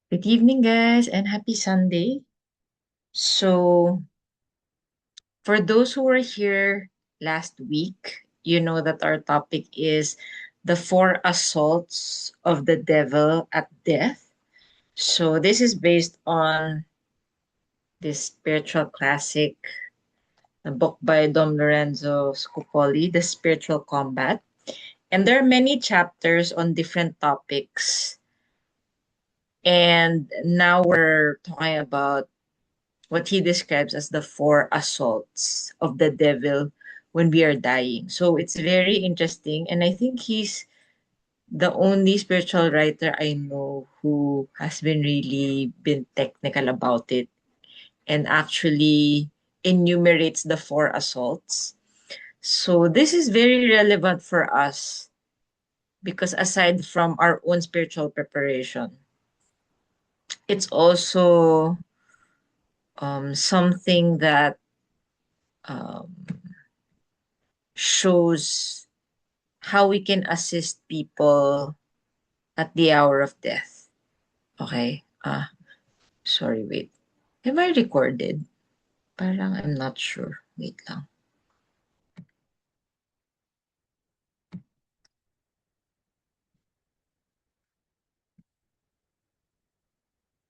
Good evening, guys, and happy Sunday. So, for those who were here last week, you know that our topic is the four assaults of the devil at death. So, this is based on this spiritual classic, a book by Dom Lorenzo Scupoli, The Spiritual Combat. And there are many chapters on different topics. And now we're talking about what he describes as the four assaults of the devil when we are dying. So it's very interesting. And I think he's the only spiritual writer I know who has been really been technical about it and actually enumerates the four assaults. So this is very relevant for us because aside from our own spiritual preparation, it's also something that um, shows how we can assist people at the hour of death. Okay? Sorry, wait. Have I recorded? Parang I'm not sure. Wait lang.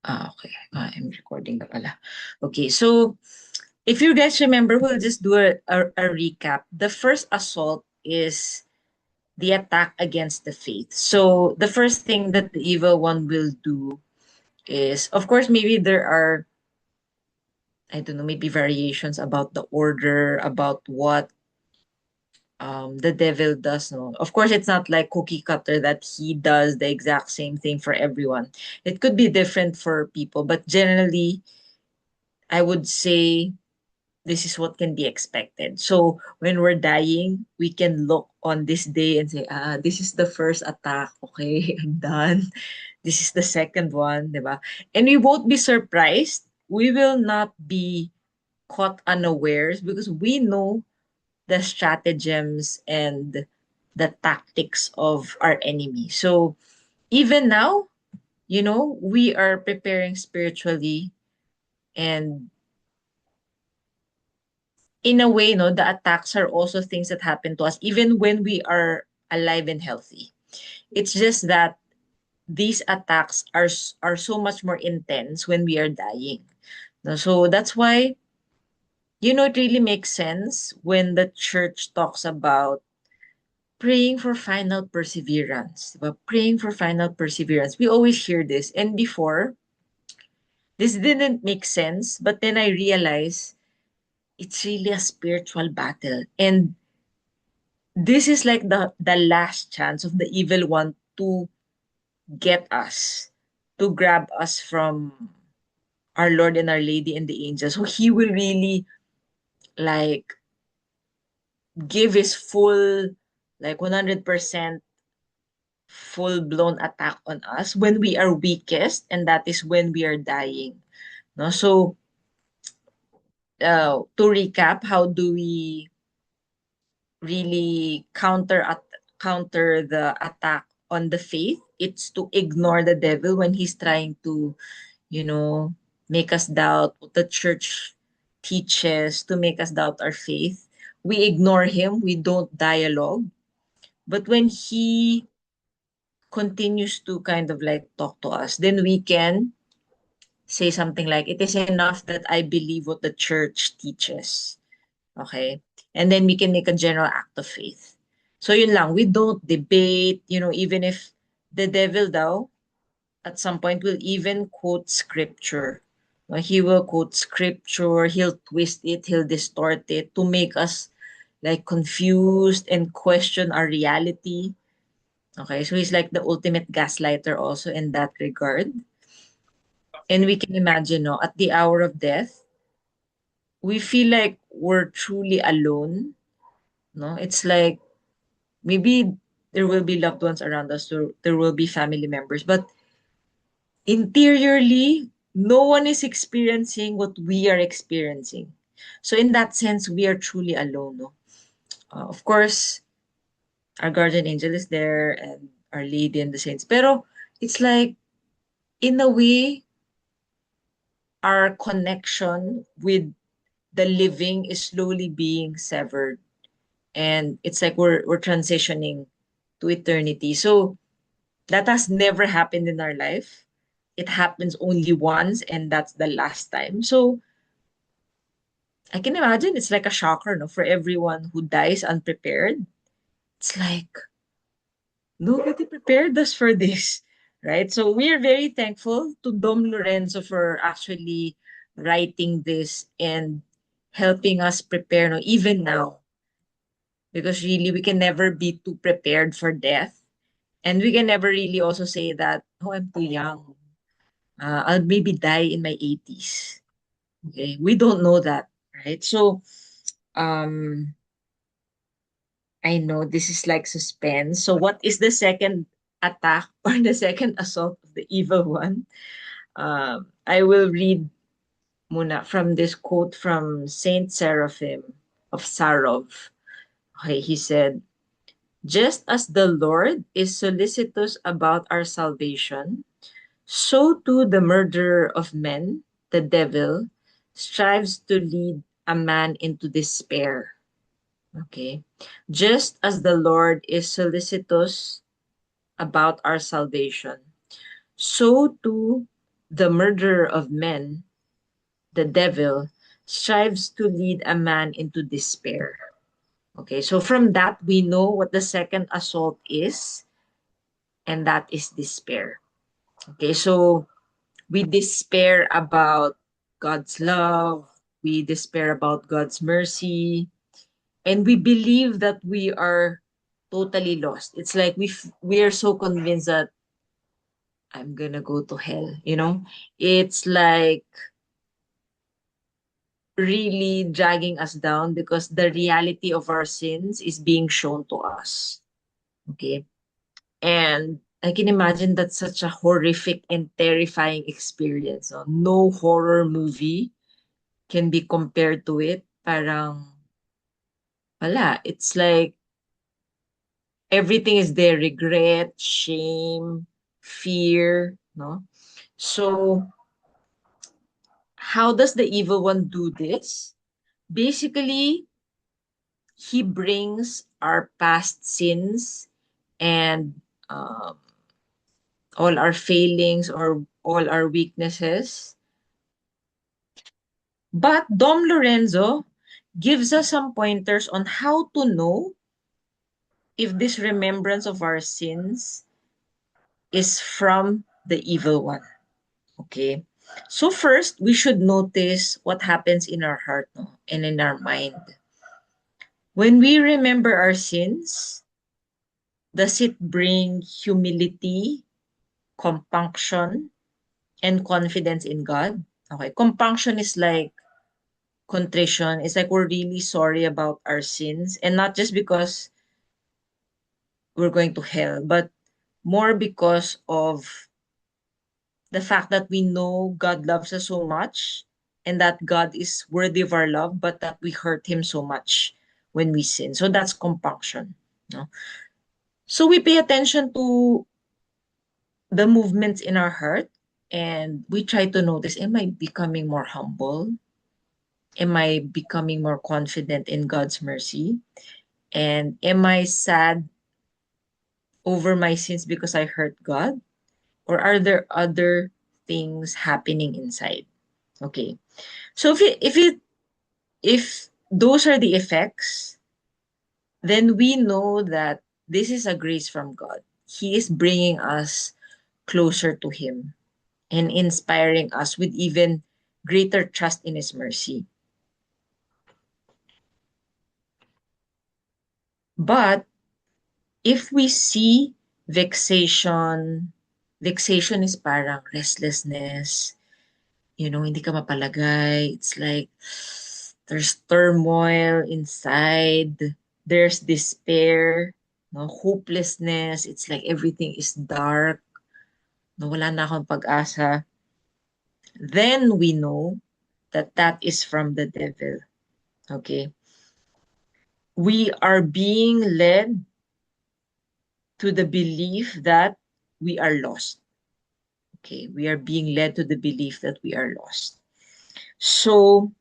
Okay. I'm recording na pala. Okay, so if you guys remember, we'll just do a recap. The first assault is the attack against the faith. So the first thing that the evil one will do is, of course, maybe there are, I don't know, maybe variations about the order, about what the devil does. No, of course it's not like cookie cutter that he does the exact same thing for everyone. It could be different for people, but generally I would say this is what can be expected. So when we're dying, we can look on this day and say, this is the first attack. Okay, I'm done. This is the second one, diba? And we won't be surprised. We will not be caught unawares because we know the stratagems and the tactics of our enemy. So even now, we are preparing spiritually, and in a way, no, the attacks are also things that happen to us even when we are alive and healthy. It's just that these attacks are so much more intense when we are dying. No, so that's why it really makes sense when the church talks about praying for final perseverance. Diba? Praying for final perseverance. We always hear this. And before, this didn't make sense. But then I realized it's really a spiritual battle. And this is like the last chance of the evil one to get us, to grab us from our Lord and our Lady and the angels. So he will really like give his full, like 100% full-blown attack on us when we are weakest, and that is when we are dying. No? So, to recap, how do we really counter the attack on the faith? It's to ignore the devil when he's trying to, you know, make us doubt what the church teaches, to make us doubt our faith. We ignore him, we don't dialogue. But when he continues to kind of like talk to us, then we can say something like, it is enough that I believe what the church teaches. Okay? And then we can make a general act of faith. So yun lang, we don't debate, even if the devil daw, at some point will even quote scripture. He will quote scripture, he'll twist it, he'll distort it to make us like confused and question our reality. Okay, so he's like the ultimate gaslighter also in that regard. And we can imagine, no, at the hour of death, we feel like we're truly alone. No, it's like maybe there will be loved ones around us, there will be family members, but interiorly, no one is experiencing what we are experiencing. So in that sense, we are truly alone. No? Of course, our guardian angel is there and Our Lady and the saints. Pero it's like in a way, our connection with the living is slowly being severed. And it's like we're transitioning to eternity. So that has never happened in our life. It happens only once, and that's the last time. So I can imagine it's like a shocker, no, for everyone who dies unprepared. It's like nobody prepared us for this, right? So we are very thankful to Dom Lorenzo for actually writing this and helping us prepare, no, even now, because really we can never be too prepared for death, and we can never really also say that, oh, I'm too young. I'll maybe die in my 80s. Okay, we don't know that, right? So, um, I know this is like suspense. So, what is the second attack or the second assault of the evil one? I will read muna from this quote from Saint Seraphim of Sarov. Okay, he said, "Just as the Lord is solicitous about our salvation, so too the murderer of men, the devil, strives to lead a man into despair." Okay. Just as the Lord is solicitous about our salvation, so too the murderer of men, the devil, strives to lead a man into despair. Okay, so from that, we know what the second assault is, and that is despair. Okay, so we despair about God's love, we despair about God's mercy, and we believe that we are totally lost. It's like we are so convinced that I'm gonna go to hell, you know? It's like really dragging us down because the reality of our sins is being shown to us. Okay. And I can imagine that's such a horrific and terrifying experience. No, no horror movie can be compared to it. Parang, wala. It's like everything is there: regret, shame, fear. No? So, how does the evil one do this? Basically, he brings our past sins and all our failings or all our weaknesses. But Dom Lorenzo gives us some pointers on how to know if this remembrance of our sins is from the evil one. Okay. So first, we should notice what happens in our heart, no, and in our mind. When we remember our sins, does it bring humility, compunction, and confidence in God? Okay. Compunction is like contrition. It's like we're really sorry about our sins, and not just because we're going to hell, but more because of the fact that we know God loves us so much and that God is worthy of our love, but that we hurt him so much when we sin. So that's compunction. No? So we pay attention to the movements in our heart and we try to notice, am I becoming more humble? Am I becoming more confident in God's mercy? And am I sad over my sins because I hurt God? Or are there other things happening inside? Okay. So if those are the effects, then we know that this is a grace from God. He is bringing us closer to him and inspiring us with even greater trust in his mercy. But if we see vexation, vexation is parang restlessness, hindi ka mapalagay. It's like there's turmoil inside. There's despair, no, hopelessness. It's like everything is dark. No, wala na akong pag-asa. Then we know that that is from the devil. Okay? We are being led to the belief that we are lost. Okay, we are being led to the belief that we are lost. So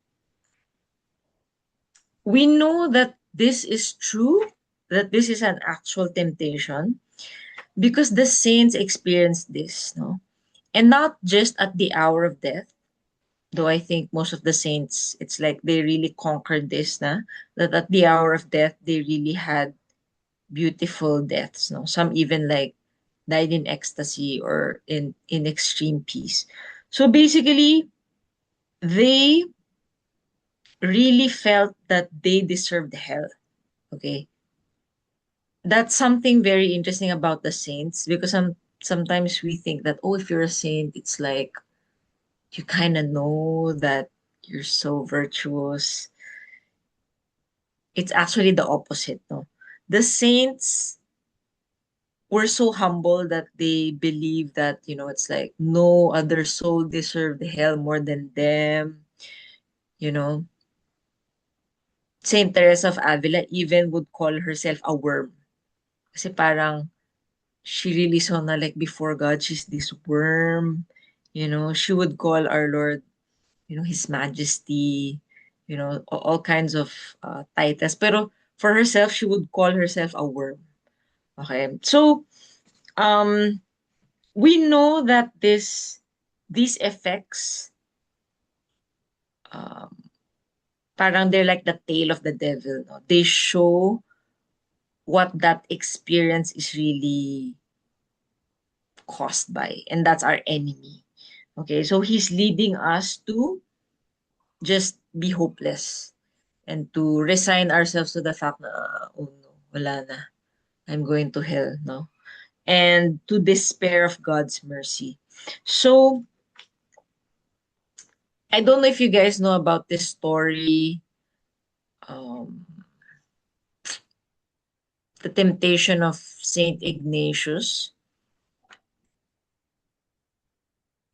we know that this is true, that this is an actual temptation, because the saints experienced this, no? And not just at the hour of death, though I think most of the saints, it's like they really conquered this, na? That at the hour of death, they really had beautiful deaths, no? Some even like died in ecstasy or in extreme peace. So basically, they really felt that they deserved hell. Okay. That's something very interesting about the saints, because sometimes we think that, oh, if you're a saint, it's like you kind of know that you're so virtuous. It's actually the opposite, no? The saints were so humble that they believe that, it's like no other soul deserved hell more than them, you know. Saint Teresa of Avila even would call herself a worm. Kasi parang she really saw na like before God, she's this worm. She would call our Lord, His Majesty, all kinds of titles. Pero for herself, she would call herself a worm. Okay. So, um, we know that these effects, um, parang they're like the tail of the devil. No? They show what that experience is really caused by, and that's our enemy. Okay, so he's leading us to just be hopeless and to resign ourselves to the fact na, oh no, wala na, I'm going to hell, no? And to despair of God's mercy. So, I don't know if you guys know about this story, um, the temptation of Saint Ignatius.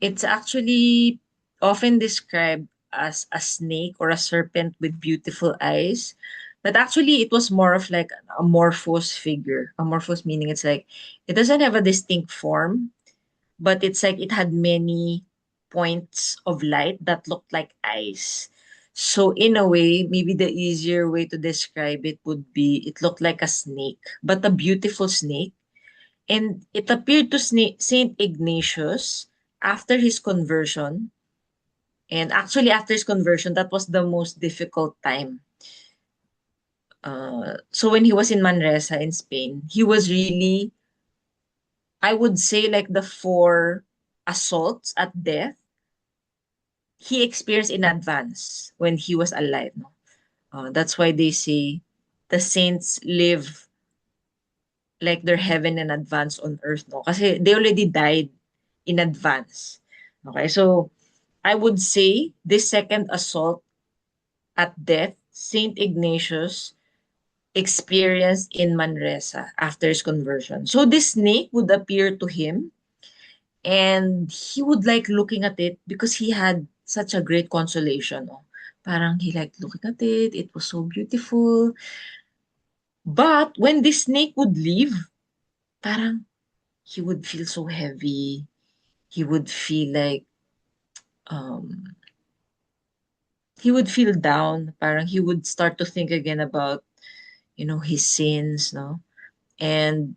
It's actually often described as a snake or a serpent with beautiful eyes. But actually, it was more of like an amorphous figure. Amorphous meaning it's like it doesn't have a distinct form, but it's like it had many points of light that looked like eyes. So in a way, maybe the easier way to describe it would be it looked like a snake, but a beautiful snake. And it appeared to Saint Ignatius after his conversion. And actually, after his conversion, that was the most difficult time. So when he was in Manresa in Spain, he was really, I would say, like the four assaults at death he experienced in advance when he was alive. No? That's why they say the saints live like their heaven in advance on earth. No? Kasi they already died in advance. Okay, so I would say this second assault at death, Saint Ignatius experienced in Manresa after his conversion. So this snake would appear to him and he would like looking at it because he had such a great consolation. No? Parang he liked looking at it. It was so beautiful. But when this snake would leave, parang he would feel so heavy. He would feel like um he would feel down. Parang he would start to think again about, his sins, no? And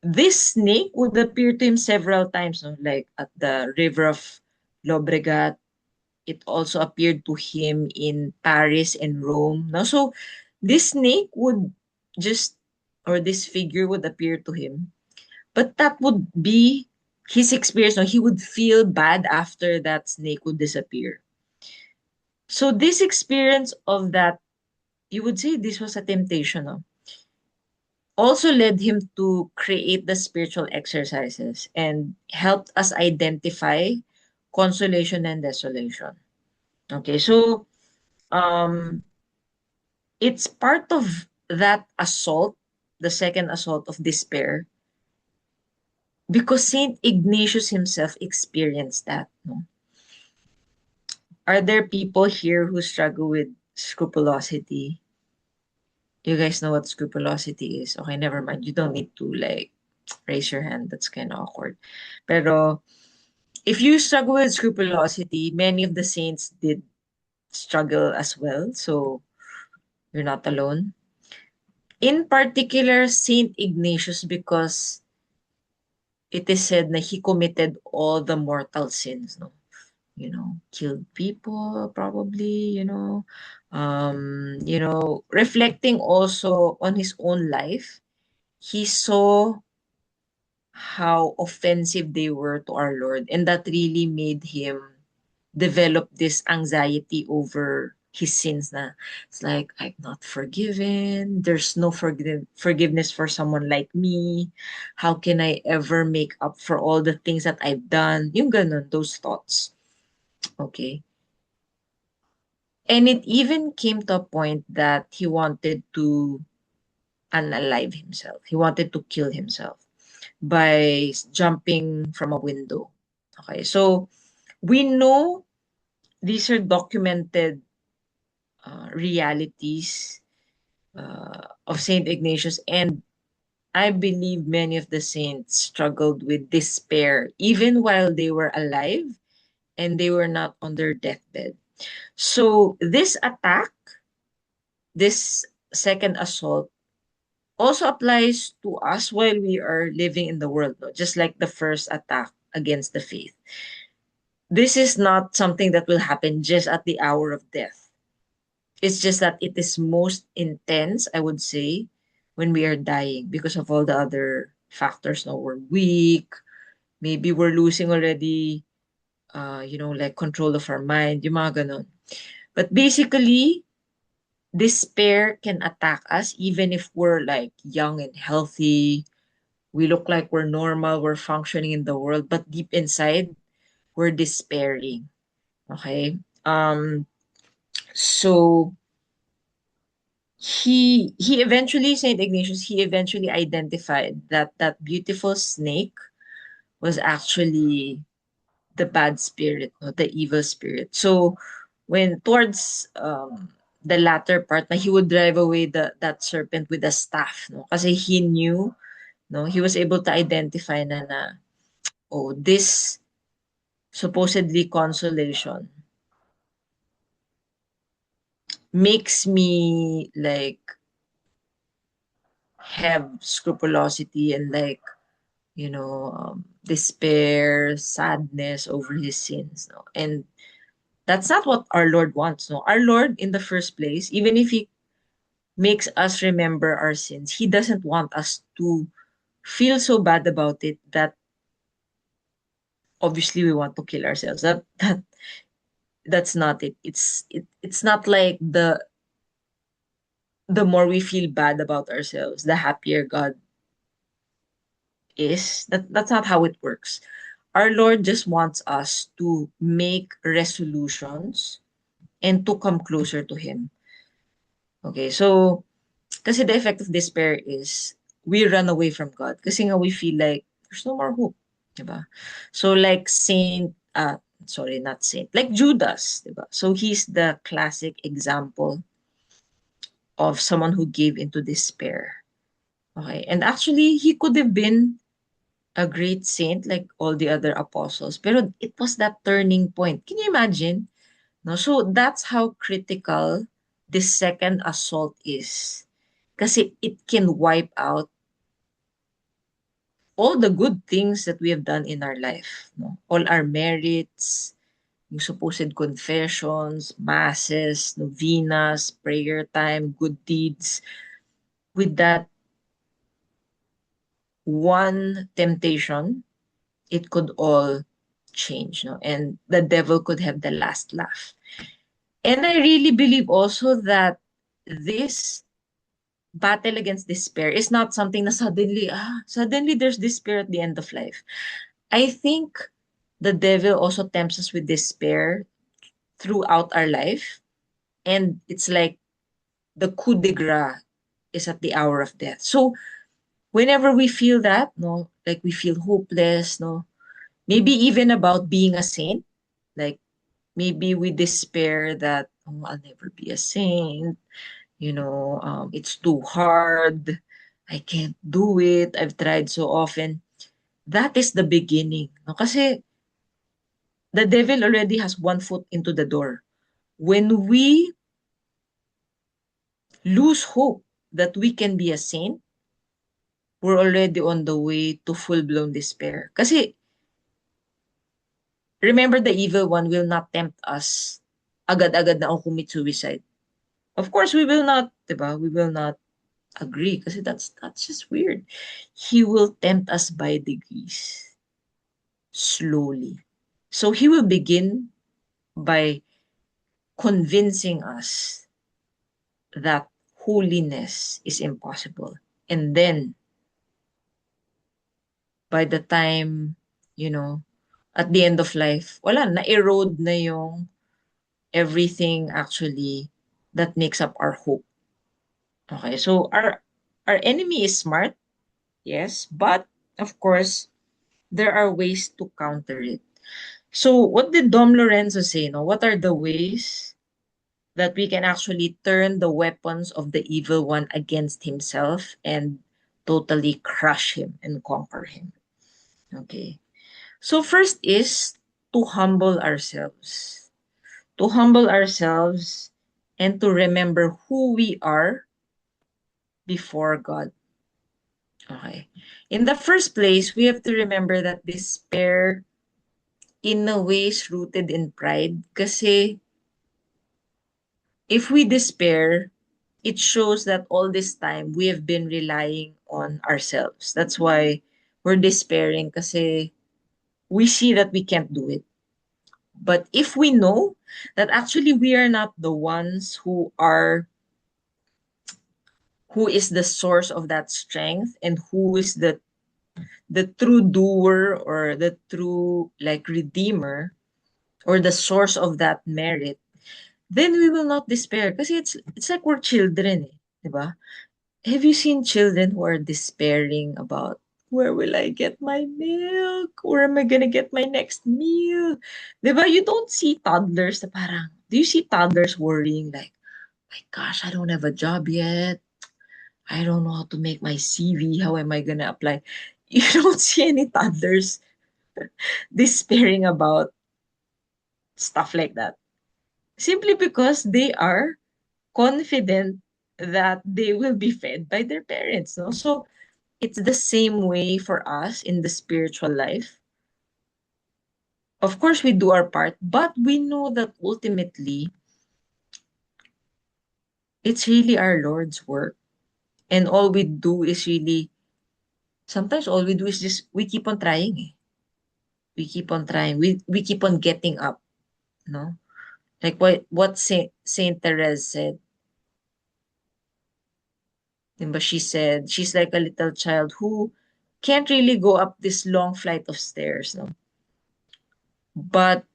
this snake would appear to him several times, no? Like at the river of Llobregat. It also appeared to him in Paris and Rome. No? So this snake would just, or this figure would appear to him. But that would be his experience. No? He would feel bad after that snake would disappear. So this experience of that, you would say this was a temptation, no? Also led him to create the spiritual exercises and helped us identify consolation and desolation. Okay, so um, it's part of that assault, the second assault of despair, because Saint Ignatius himself experienced that. No? Are there people here who struggle with scrupulosity? You guys know what scrupulosity is. Okay, never mind. You don't need to like. raise your hand. That's kind of awkward. Pero if you struggle with scrupulosity, many of the saints did struggle as well. So you're not alone. In particular, Saint Ignatius, because it is said that he committed all the mortal sins, no? Killed people, probably, reflecting also on his own life, he saw how offensive they were to our Lord, and that really made him develop this anxiety over his sins na it's like, I'm not forgiven, there's no forgiveness for someone like me, how can I ever make up for all the things that I've done, yung ganun, those thoughts. Okay. And it even came to a point that he wanted to unalive himself. He wanted to kill himself by jumping from a window. Okay, so we know these are documented realities of Saint Ignatius, and I believe many of the saints struggled with despair even while they were alive and they were not on their deathbed. So this attack, this second assault, also applies to us while we are living in the world, no? Just like the first attack against the faith. This is not something that will happen just at the hour of death. It's just that it is most intense, I would say, when we are dying because of all the other factors. No, we're weak. Maybe we're losing already, like control of our mind, yung mga ganon. But basically, despair can attack us even if we're like young and healthy. We look like we're normal, we're functioning in the world, but deep inside, we're despairing. Okay? So he eventually, Saint Ignatius, he eventually identified that that beautiful snake was actually the bad spirit, no, the evil spirit. So when towards the latter part, na he would drive away that serpent with a staff, no, kasi he knew, no, he was able to identify na oh, this supposedly consolation makes me like have scrupulosity and like despair, sadness over his sins, no? And that's not what our Lord wants, no? Our Lord, in the first place, even if he makes us remember our sins, he doesn't want us to feel so bad about it that obviously we want to kill ourselves. That's not it. It's not like the more we feel bad about ourselves, the happier God is. That's not how it works. Our Lord just wants us to make resolutions and to come closer to Him. Okay, so kasi the effect of despair is we run away from God. Kasi nga we feel like there's no more hope. Diba? So like sorry, not Saint, like Judas. Diba? So he's the classic example of someone who gave into despair. Okay, and actually he could have been a great saint like all the other apostles, pero it was that turning point. Can you imagine? No, so that's how critical this second assault is. Kasi it can wipe out all the good things that we have done in our life. No? All our merits, yung supposed confessions, masses, novenas, prayer time, good deeds. With that one temptation, it could all change. No? And the devil could have the last laugh. And I really believe also that this battle against despair is not something na suddenly there's despair at the end of life. I think the devil also tempts us with despair throughout our life. And it's like the coup de grace is at the hour of death. So whenever we feel that, no, like we feel hopeless, no, maybe even about being a saint, like maybe we despair that, oh, I'll never be a saint, it's too hard. I can't do it. I've tried so often. That is the beginning. No? Kasi the devil already has one foot into the door. When we lose hope that we can be a saint, we're already on the way to full-blown despair. Kasi remember, the evil one will not tempt us agad-agad na ako commit suicide. Of course, we will not, diba? We will not agree kasi that's just weird. He will tempt us by degrees, slowly. So he will begin by convincing us that holiness is impossible. And then, by the time, you know, at the end of life, wala, na-erode na yung everything actually that makes up our hope. Okay, so our enemy is smart, yes, but of course, there are ways to counter it. So what did Dom Lorenzo say? No? What are the ways that we can actually turn the weapons of the evil one against himself and totally crush him and conquer him? Okay. So first is to humble ourselves. To humble ourselves and to remember who we are before God. Okay. In the first place, we have to remember that despair in a way is rooted in pride. Kasi if we despair, it shows that all this time we have been relying on ourselves. That's why we're despairing kasi we see that we can't do it. But if we know that actually we are not the ones who is the source of that strength and who is the true doer or the true like redeemer or the source of that merit, then we will not despair kasi it's like we're children, eh, 'di ba? Have you seen children who are despairing about where will I get my milk? Where am I gonna get my next meal? 'Di ba? You don't see toddlers na parang, do you see toddlers worrying like, my gosh, I don't have a job yet. I don't know how to make my CV. How am I gonna apply? You don't see any toddlers despairing about stuff like that. Simply because they are confident that they will be fed by their parents. No? So it's the same way for us in the spiritual life. Of course, we do our part, but we know that ultimately it's really our Lord's work. And all we do is really, sometimes all we do is just, we keep on trying. Eh. We keep on trying. We keep on getting up. No? Like what Saint Therese said. Diba? She said, she's like a little child who can't really go up this long flight of stairs. No? But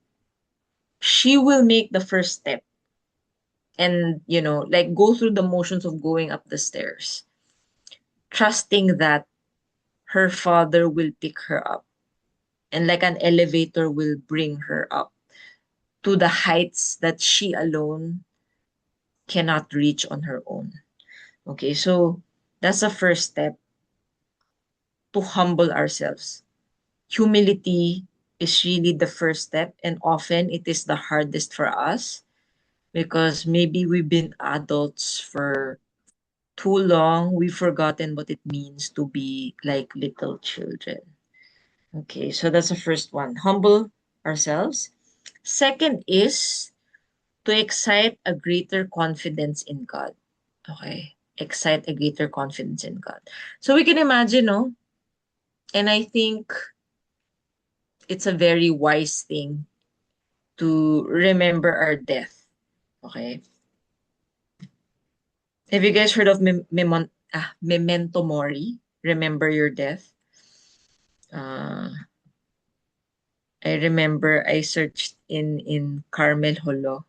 she will make the first step and like go through the motions of going up the stairs, trusting that her father will pick her up and like an elevator will bring her up to the heights that she alone cannot reach on her own. Okay, so that's the first step, to humble ourselves. Humility is really the first step, and often it is the hardest for us because maybe we've been adults for too long, we've forgotten what it means to be like little children. Okay, so that's the first one. Humble ourselves. Second is to excite a greater confidence in God. Okay, excite a greater confidence in God. So we can imagine, no? And I think it's a very wise thing to remember our death. Okay. Have you guys heard of Memento Mori? Remember your death? Uh, I remember I searched in Carmel Holo.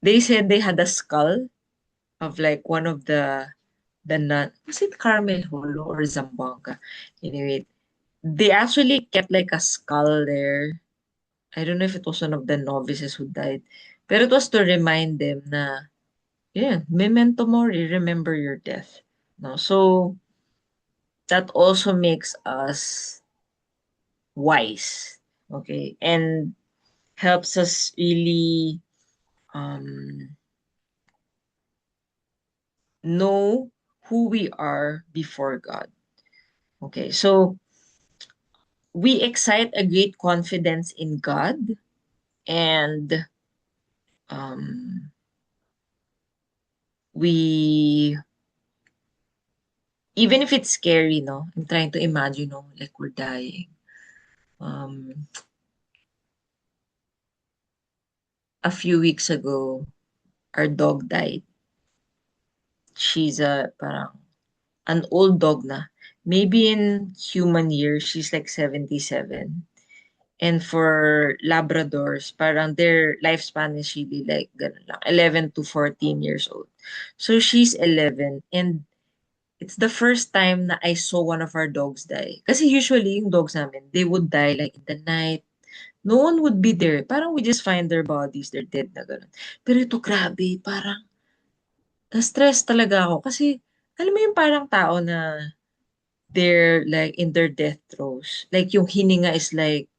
They said they had a skull of like one of the nun. Was it Carmel Holo or Zamboanga? Anyway, they actually kept like a skull there. I don't know if it was one of the novices who died. But it was to remind them na, yeah, memento mori, remember your death. No? So that also makes us wise. Okay. And helps us really um, know who we are before God. Okay. So we excite a great confidence in God, and um, we, even if it's scary, no, I'm trying to imagine, no, like we're dying. Um, a few weeks ago, our dog died. She's a parang an old dog na. Maybe in human years, she's like 77. And for Labradors, parang their lifespan is really like ganun lang, 11 to 14 years old. So she's 11, and it's the first time na I saw one of our dogs die. Kasi usually yung dogs namin, they would die like in the night. No one would be there. Parang we just find their bodies, they're dead na ganun. Pero ito grabe, parang na-stress talaga ako. Kasi alam mo yung parang tao na they're like in their death throes. Like yung hininga is like,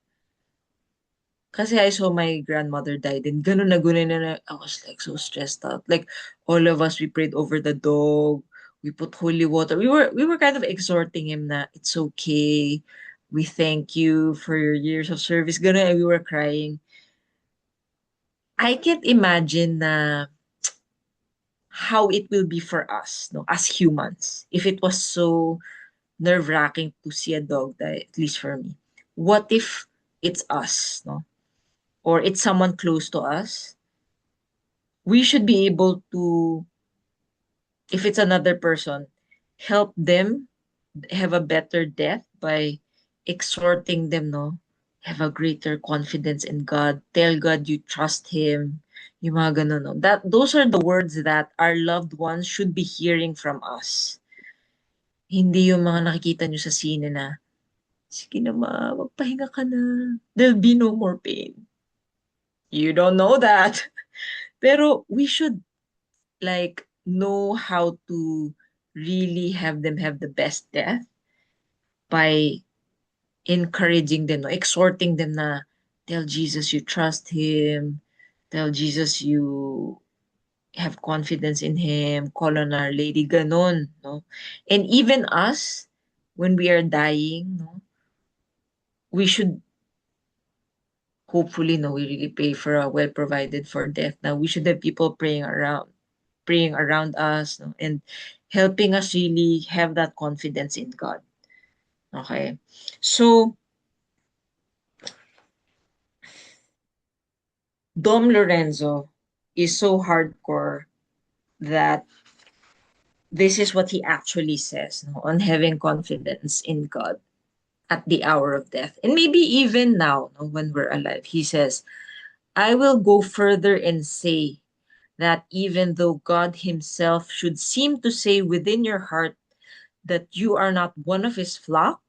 kasi I saw my grandmother die din. Ganun na ganun na. I was like so stressed out. Like all of us, we prayed over the dog. We put holy water. We were kind of exhorting him na it's okay. We thank you for your years of service. Ganun, and we were crying. I can't imagine na how it will be for us, no, as humans. If it was so nerve-wracking to see a dog die, at least for me. What if it's us, no? Or it's someone close to us? We should be able to, if it's another person, help them have a better death by exhorting them, no? Have a greater confidence in God. Tell God you trust Him. Yung mga ganun, no? Those are the words that our loved ones should be hearing from us. Hindi yung mga nakikita nyo sa sine na, sige na ma, magpahinga ka na. There'll be no more pain. You don't know that. Pero we should like know how to really have them have the best death by encouraging them, no? Exhorting them na tell Jesus you trust Him, tell Jesus you have confidence in Him, call on Our Lady, ganon, no? And even us, when we are dying, no, we should hopefully, no, we really pray for a well provided for death. Now we should have people praying around us, no, and helping us really have that confidence in God. Okay. So Dom Lorenzo is so hardcore that this is what he actually says, no, on having confidence in God at the hour of death. And maybe even now, no, when we're alive, he says, I will go further and say that even though God Himself should seem to say within your heart that you are not one of His flock,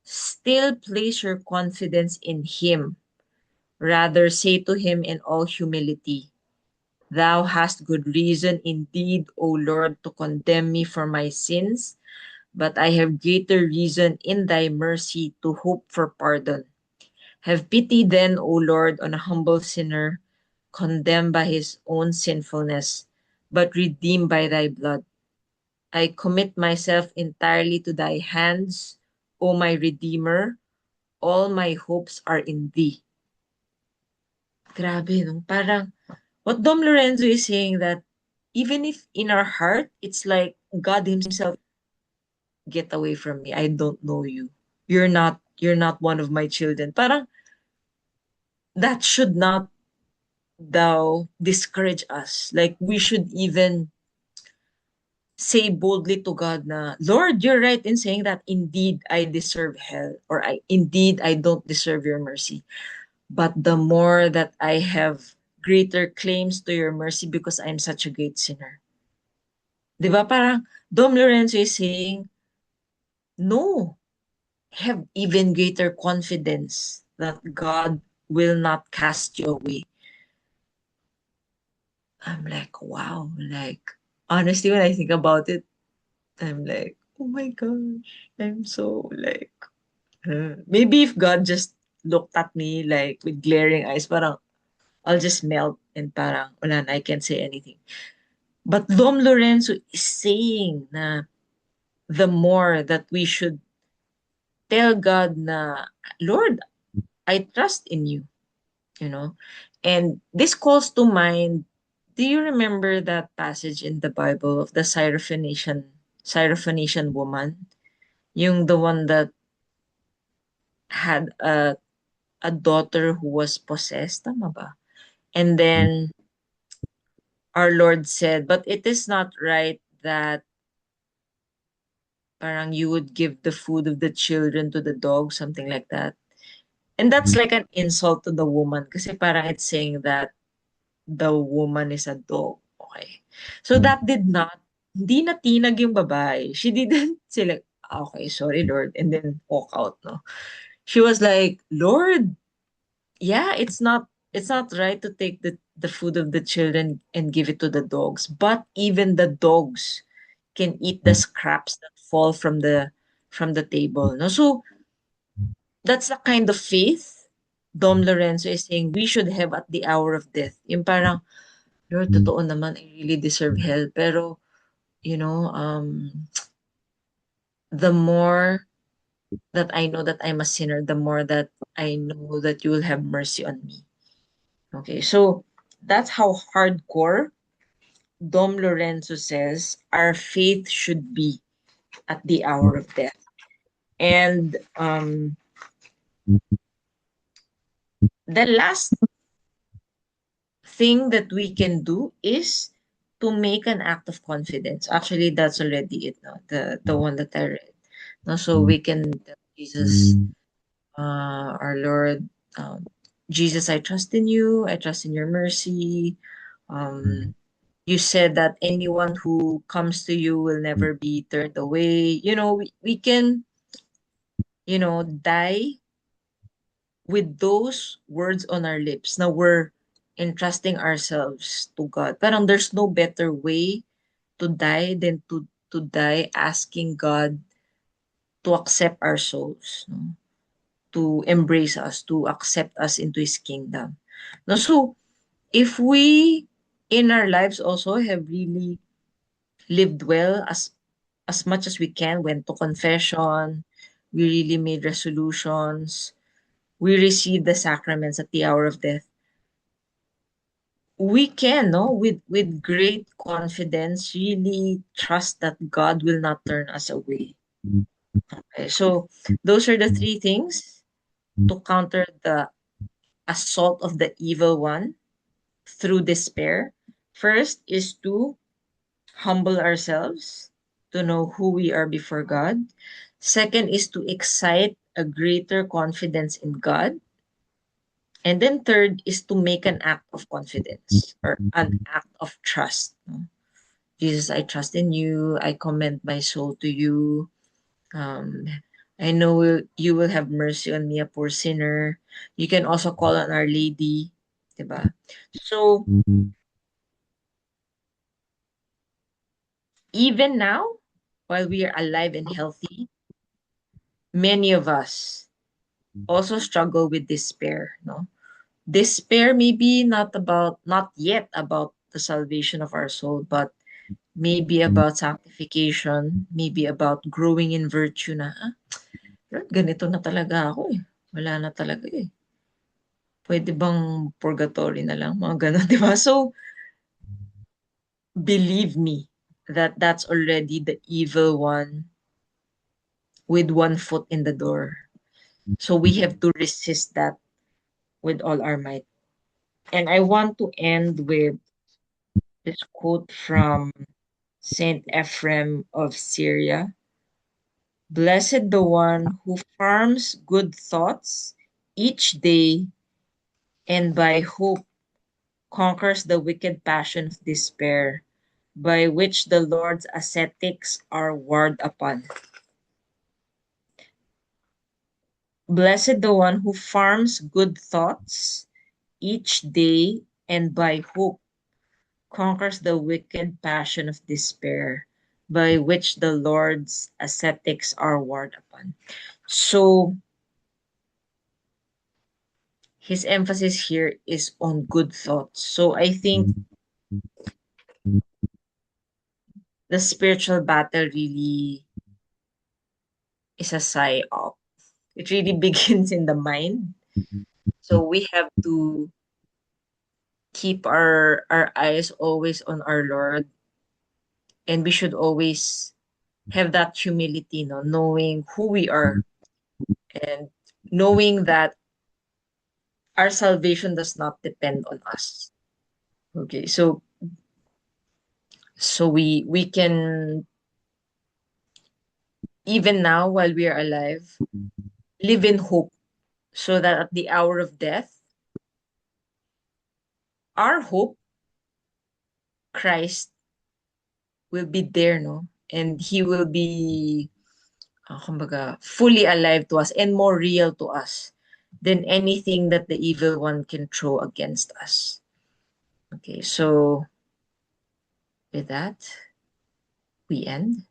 still place your confidence in Him. Rather, say to Him in all humility, Thou hast good reason indeed, O Lord, to condemn me for my sins, but I have greater reason in Thy mercy to hope for pardon. Have pity then, O Lord, on a humble sinner, condemned by his own sinfulness, but redeemed by Thy blood. I commit myself entirely to Thy hands, O my Redeemer. All my hopes are in Thee. Grabe, no? Parang, what Dom Lorenzo is saying that even if in our heart, it's like God Himself, get away from me. I don't know you. You're not one of my children. Parang, that should not thou discourage us. Like, we should even say boldly to God na, Lord, you're right in saying that indeed I deserve hell, or I don't deserve your mercy. But the more that I have greater claims to your mercy because I'm such a great sinner. Di ba? Parang Dom Lorenzo is saying, no, have even greater confidence that God will not cast you away. I'm like, wow, like, honestly, when I think about it, I'm like, oh my gosh, I'm so like, maybe if God just looked at me like with glaring eyes, parang I'll just melt and parang wala na, I can't say anything. But Dom Lorenzo is saying na the more that we should tell God na, Lord, I trust in you, you know. And this calls to mind, do you remember that passage in the Bible of the Syrophoenician woman? Yung the one that had a daughter who was possessed, tama ba? And then our Lord said, but it is not right that parang you would give the food of the children to the dog, something like that. And that's like an insult to the woman kasi parang it's saying that the woman is a dog. Okay. So that did not, hindi na tinag yung babae. She didn't say like, okay, sorry Lord, and then walk out, no? She was like, Lord, yeah, it's not right to take the food of the children and give it to the dogs, but even the dogs can eat the scraps that fall from the table, no? So that's the kind of faith Dom Lorenzo is saying we should have at the hour of death. Yung parang, Lord, totoo naman, I really deserve hell. Pero, you know, the more that I know that I'm a sinner, the more that I know that you will have mercy on me. Okay, so that's how hardcore Dom Lorenzo says our faith should be at the hour of death. And the last thing that we can do is to make an act of confidence. Actually, that's already it, no? The one that I read. No? So we can tell Jesus, our Lord, Jesus, I trust in you. I trust in your mercy. Um, you said that anyone who comes to you will never be turned away. We can, die with those words on our lips. Now we're entrusting ourselves to God. Parang there's no better way to die than to die asking God to accept our souls, no? To embrace us, to accept us into His kingdom. No, so if we in our lives also have really lived well as much as we can, went to confession, we really made resolutions, we received the sacraments at the hour of death, we can, no, with great confidence, really trust that God will not turn us away. Okay, so those are the three things to counter the assault of the evil one through despair. First is to humble ourselves, to know who we are before God. Second is to excite a greater confidence in God. And then third is to make an act of confidence or an act of trust, no? Jesus, I trust in you. I commend my soul to you. Um, I know you will have mercy on me, a poor sinner. You can also call on Our Lady, diba? So even now, while we are alive and healthy, many of us also struggle with despair, no? Despair maybe not yet about the salvation of our soul, but maybe about sanctification, maybe about growing in virtue na, Lord, ganito na talaga ako eh. Wala na talaga eh. Pwede bang purgatory na lang? Mga ganun, di ba? So, believe me that that's already the evil one with one foot in the door. So, we have to resist that with all our might. And I want to end with this quote from Saint Ephrem of Syria. Blessed the one who farms good thoughts each day and by hope conquers the wicked passion of despair, by which the Lord's ascetics are warred upon. Blessed the one who farms good thoughts each day and by hope conquers the wicked passion of despair, by which the Lord's ascetics are warred upon. So his emphasis here is on good thoughts. So I think the spiritual battle really is a psyop. It really begins in the mind. So we have to keep our eyes always on our Lord, and we should always have that humility, no, knowing who we are and knowing that our salvation does not depend on us. Okay, so we can, even now while we are alive, live in hope, so that at the hour of death, our hope, Christ, will be there, no? And he will be, kumbaga, fully alive to us and more real to us than anything that the evil one can throw against us. Okay, so with that, we end.